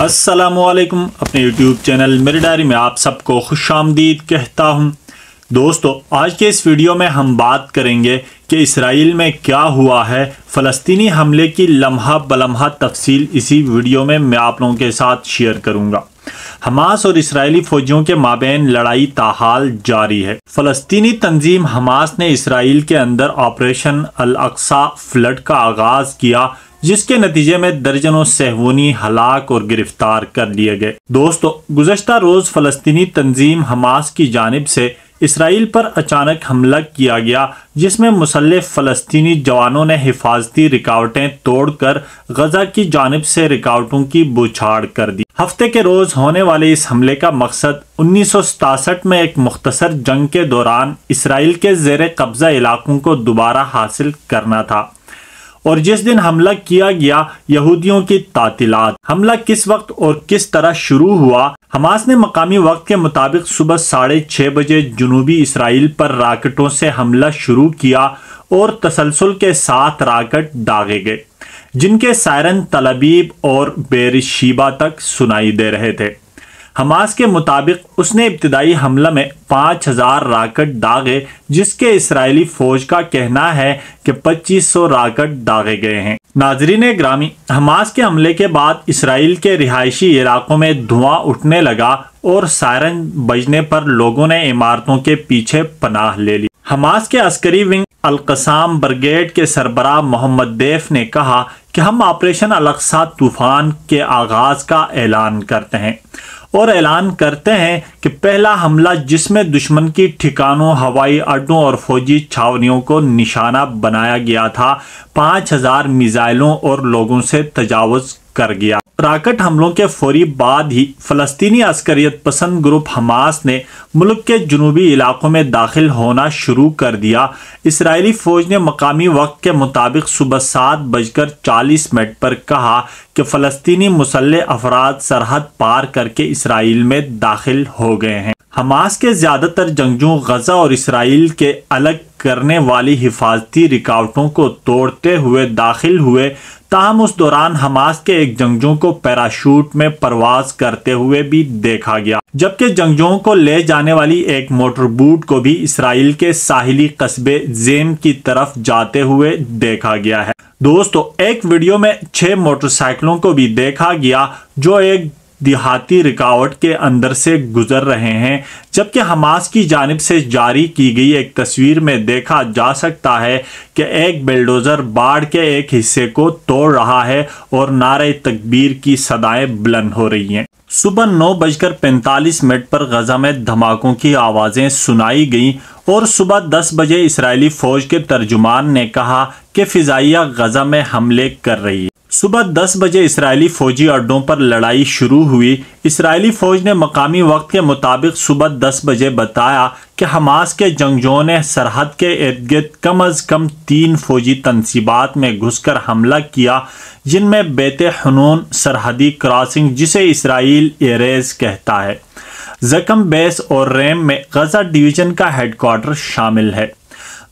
अस्सलामुअलैकुम। अपने YouTube channel मेरी डायरी में आप सबको खुश आमदीद कहता हूँ। दोस्तों, आज के इस वीडियो में हम बात करेंगे कि इसराइल में क्या हुआ है। फ़लस्तीनी हमले की लम्हा बलम्हा तफसील इसी वीडियो में मैं आप लोगों के साथ शेयर करूँगा। हमास और इसराइली फौजियों के माबैन लड़ाई ताहाल जारी है। फ़लस्तीनी तंजीम हमास ने इसराइल के अंदर ऑपरेशन अल अक्सा फ्लड का आगाज़ किया, जिसके नतीजे में दर्जनों सहवूनी हलाक और गिरफ्तार कर लिए गए। दोस्तों, गुज़श्ता रोज़ फ़लस्तीनी तंजीम हमास की जानिब से इसराइल पर अचानक हमला किया गया, जिसमें मुसल्लह फ़लस्तीनी जवानों ने हिफाजती रुकावटें तोड़कर गजा की जानिब से रुकावटों की बौछार कर दी। हफ्ते के रोज़ होने वाले इस हमले का मकसद 1967 में एक मुख्तसर जंग के दौरान इसराइल के ज़ेर कब्ज़ा इलाकों को दोबारा हासिल करना था। और जिस दिन हमला किया गया, यहूदियों की तातीलात। हमला किस वक्त और किस तरह शुरू हुआ? हमास ने मकामी वक्त के मुताबिक सुबह 6:30 बजे जुनूबी इसराइल पर राकेटों से हमला शुरू किया और तसलसल के 7 राकेट दागे गए, जिनके सायरन तलबीब और बेरशीबा तक सुनाई दे रहे थे। हमास के मुताबिक उसने इब्तिदाई हमला में 5000 राकेट दागे, जिसके इसराइली फौज का कहना है कि 2500 राकेट दागे गए हैं। नाजरीन ग्रामी, हमास के हमले के बाद इसराइल के रिहायशी इलाकों में धुआं उठने लगा और सायरन बजने पर लोगों ने इमारतों के पीछे पनाह ले ली। हमास के अस्करी विंग अल-कसाम ब्रिगेड के सरबराह मोहम्मद देफ ने कहा कि हम ऑपरेशन अल-अक्सा तूफान के आगाज का ऐलान करते हैं और ऐलान करते हैं कि पहला हमला, जिसमें दुश्मन की ठिकानों, हवाई अड्डों और फौजी छावनियों को निशाना बनाया गया था, 5000 मिसाइलों और लोगों से तजावुज़ कर गया। राकेट हमलों के फौरी बाद ही फ़लस्तीनी अस्करियत पसंद ग्रुप हमास ने मुल्क के जुनूबी इलाकों में दाखिल होना शुरू कर दिया। इसराइली फ़ौज ने मकामी वक्त के मुताबिक सुबह 7:40 पर कहा कि फ़लस्तीनी मुसल्लह अफराद सरहद पार करके इसराइल में दाखिल हो गए हैं। हमास के ज़्यादातर जंगजू गजा और इसराइल के अलग करने वाली हिफाजती रुकावटों को तोड़ते हुए दाखिल हुए। ताहम उस दौरान हमास के एक जंगजू को पैराशूट में परवाज करते हुए भी देखा गया, जबकि जंगजुओं को ले जाने वाली एक मोटर बोट को भी इसराइल के साहिली कस्बे जेम की तरफ जाते हुए देखा गया है। दोस्तों, एक वीडियो में 6 मोटरसाइकिलों को भी देखा गया जो एक देहाती रुकावट के अंदर से गुजर रहे हैं, जबकि हमास की जानिब से जारी की गई एक तस्वीर में देखा जा सकता है कि एक बेलडोजर बाढ़ के एक हिस्से को तोड़ रहा है और नारे तकबीर की सदाएं बुलंद हो रही हैं। सुबह 9:45 पर गजा में धमाकों की आवाज़ें सुनाई गईं और सुबह 10 बजे इसराइली फ़ौज के तर्जुमान ने कहा कि फ़िज़ाइया गजा में हमले कर रही है। सुबह 10 बजे इसराइली फौजी अड्डों पर लड़ाई शुरू हुई। इसराइली फौज ने मकामी वक्त के मुताबिक सुबह 10 बजे बताया कि हमास के जंगजुओं ने सरहद के इर्द गिर्द कम अज़ कम 3 फौजी तनसीबात में घुसकर हमला किया, जिनमें बेते हनून सरहदी क्रॉसिंग, जिसे इसराइल एरेज कहता है, ज़कम बेस और रेम में गजा डिवीज़न का हेडक्वार्टर शामिल है।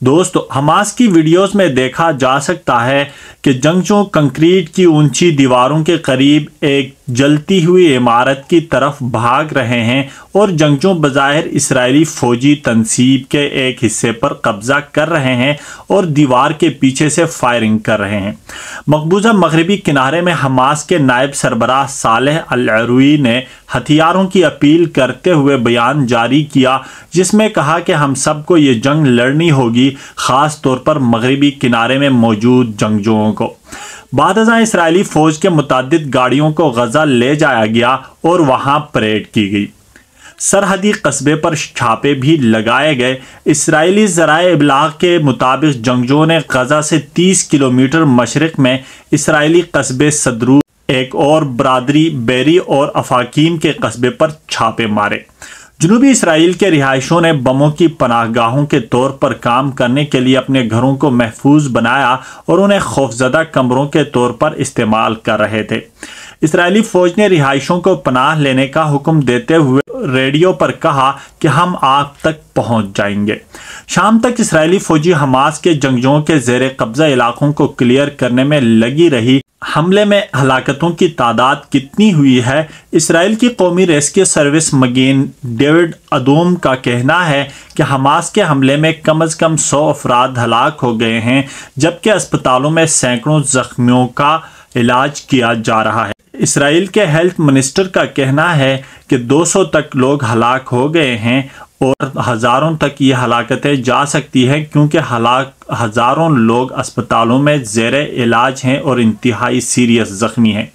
दोस्तों, हमास की वीडियोस में देखा जा सकता है कि जंगजू कंक्रीट की ऊंची दीवारों के करीब एक जलती हुई इमारत की तरफ भाग रहे हैं और जंगजू बज़ाहिर इसराइली फौजी तनसीब के एक हिस्से पर कब्जा कर रहे हैं और दीवार के पीछे से फायरिंग कर रहे हैं। मकबूजा मगरबी किनारे में हमास के नायब सरबराह सालेह अल-अरूई ने हथियारों की अपील करते हुए बयान जारी किया, जिसमें कहा कि हम सबको ये जंग लड़नी होगी, ख़ास तौर पर मगरबी किनारे में मौजूद जंगजुओं को। बादशाह इसराइली फ़ौज के मुतादिद गाड़ियों को गजा ले जाया गया और वहां परेड की गई। सरहदी कस्बे पर छापे भी लगाए गए। इसराइली ज़राए इब्लाग के मुताबिक जंगजुओं ने गजा से 30 किलोमीटर मशरक़ में इसराइली कस्बे सदरू, एक और बरादरी, बेरी और अफाकीम के कस्बे पर छापे मारे। जनूबी इसराइल के रिहायशों ने बमों की पनाहगाहों के तौर पर काम करने के लिए अपने घरों को महफूज बनाया और उन्हें खौफजदा कमरों के तौर पर इस्तेमाल कर रहे थे। اسرائیلی فوج نے رہائشوں کو پناہ لینے کا حکم دیتے ہوئے ریڈیو پر کہا کہ ہم آپ تک پہنچ جائیں گے۔ شام تک اسرائیلی فوجی حماس کے جنگجوؤں کے زیر قبضہ علاقوں کو کلیئر کرنے میں لگی رہی۔ حملے میں ہلاکتوں کی تعداد کتنی ہوئی ہے؟ اسرائیل کی قومی ریسکیو سروس مگین ڈیوڈ ادوم کا کہنا ہے کہ حماس کے حملے میں کم از کم 100 افراد ہلاک ہو گئے ہیں، جبکہ اسپتالوں میں سینکڑوں زخمیوں کا علاج کیا جا رہا ہے۔ اسرائیل کے ہیلتھ منسٹر کا کہنا ہے کہ 200 تک لوگ ہلاک ہو گئے ہیں اور ہزاروں تک یہ ہلاکتیں جا سکتی ہیں، کیونکہ ہزاروں لوگ اسپتالوں میں زیر علاج ہیں اور انتہائی سیریس زخمی ہیں۔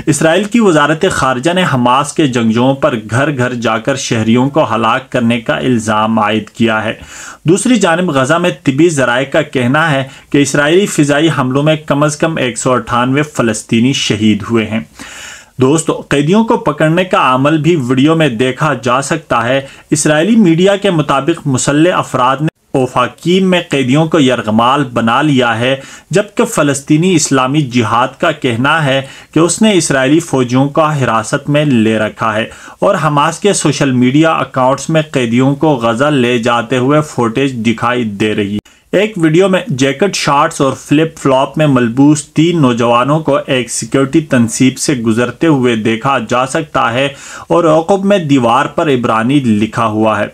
اسرائیل کی وزارت خارجہ نے حماس کے جنگجوؤں پر گھر گھر جا کر شہریوں کو ہلاک کرنے کا الزام عائد کیا ہے۔ دوسری جانب غزہ میں طبی ذرائع کا کہنا ہے کہ اسرائیلی فضائی حملوں میں کم از کم 198 فلسطینی شہید ہوئے ہیں۔ دوستو، قیدیوں کو پکڑنے کا عمل بھی ویڈیو میں دیکھا جا سکتا ہے۔ اسرائیلی میڈیا کے مطابق مسلح افراد نے اوفاقیم میں قیدیوں کو یرغمال بنا لیا ہے، جبکہ فلسطینی اسلامی جہاد کا کہنا ہے کہ اس نے اسرائیلی فوجیوں کو حراست میں لے رکھا ہے، اور حماس کے سوشل میڈیا اکاؤنٹس میں قیدیوں کو غزہ لے جاتے ہوئے فوٹیج دکھائی دے رہی ہے۔ ایک ویڈیو میں جیکٹ، شارٹس اور فلپ فلاپ میں ملبوس 3 نوجوانوں کو ایک سیکیورٹی تنصیب سے گزرتے ہوئے دیکھا جا سکتا ہے، اور عقب میں دیوار پر عبرانی لکھا ہوا ہے۔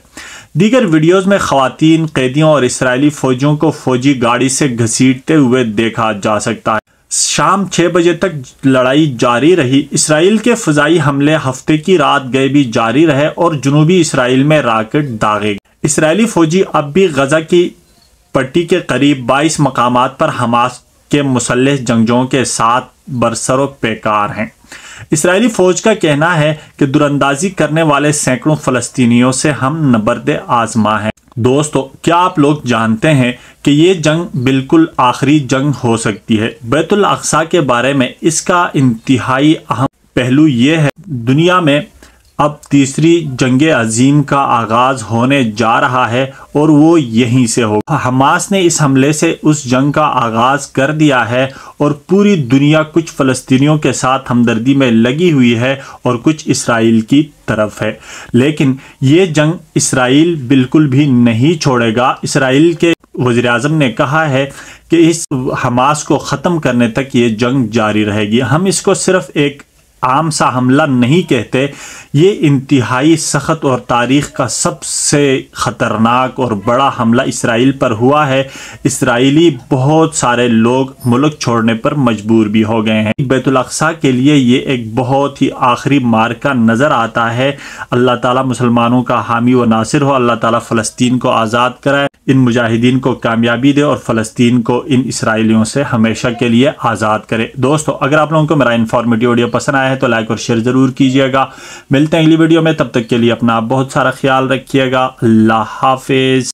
دیگر ویڈیوز میں خواتین، قیدیوں اور اسرائیلی فوجیوں کو فوجی گاڑی سے گھسیٹتے ہوئے دیکھا جا سکتا ہے۔ شام 6 بجے تک لڑائی جاری رہی۔ اسرائیل کے فضائی حملے ہفتے کی رات گئے بھی جاری رہے اور جنوبی اسرائیل میں راکٹ داغے گئے۔ اسرائیلی فوجی اب بھی غزہ کی پٹی کے قریب 22 مقامات پر حماس کے مسلح جنگجوؤں کے ساتھ برسر و پیکار ہیں۔ اسرائیلی فوج کا کہنا ہے کہ دوراندازی کرنے والے سینکڑوں فلسطینیوں سے ہم نبرد آزما ہیں۔ دوستو، کیا آپ لوگ جانتے ہیں کہ یہ جنگ بالکل آخری جنگ ہو سکتی ہے؟ بیت الاقصی کے بارے میں اس کا انتہائی اہم پہلو یہ ہے، دنیا میں اب تیسری جنگ عظیم کا آغاز ہونے جا رہا ہے اور وہ یہیں سے ہوگا۔ حماس نے اس حملے سے اس جنگ کا آغاز کر دیا ہے اور پوری دنیا کچھ فلسطینیوں کے ساتھ ہمدردی میں لگی ہوئی ہے اور کچھ اسرائیل کی طرف ہے، لیکن یہ جنگ اسرائیل بالکل بھی نہیں چھوڑے گا۔ اسرائیل کے وزیر اعظم نے کہا ہے کہ اس حماس کو ختم کرنے تک یہ جنگ جاری رہے گی۔ ہم اس کو صرف ایک عام سا حملہ نہیں کہتے، یہ انتہائی سخت اور تاریخ کا سب سے خطرناک اور بڑا حملہ اسرائیل پر ہوا ہے۔ اسرائیلی بہت سارے لوگ ملک چھوڑنے پر مجبور بھی ہو گئے ہیں۔ بیت الاقصی کے لیے یہ ایک بہت ہی آخری مارکہ نظر آتا ہے۔ اللہ تعالیٰ مسلمانوں کا حامی و ناصر ہو، اللہ تعالیٰ فلسطین کو آزاد کرائے، ان مجاہدین کو کامیابی دے اور فلسطین کو ان اسرائیلیوں سے ہمیشہ کے لیے آزاد کرے۔ دوستو، اگر آپ لوگوں کو میرا انفارمیٹیو ویڈیو پسند آیا ہے تو لائک اور شیئر ضرور کیجیے گا۔ ملتے ہیں اگلی ویڈیو میں، تب تک کے لیے اپنا بہت سارا خیال رکھیے گا۔ اللہ حافظ۔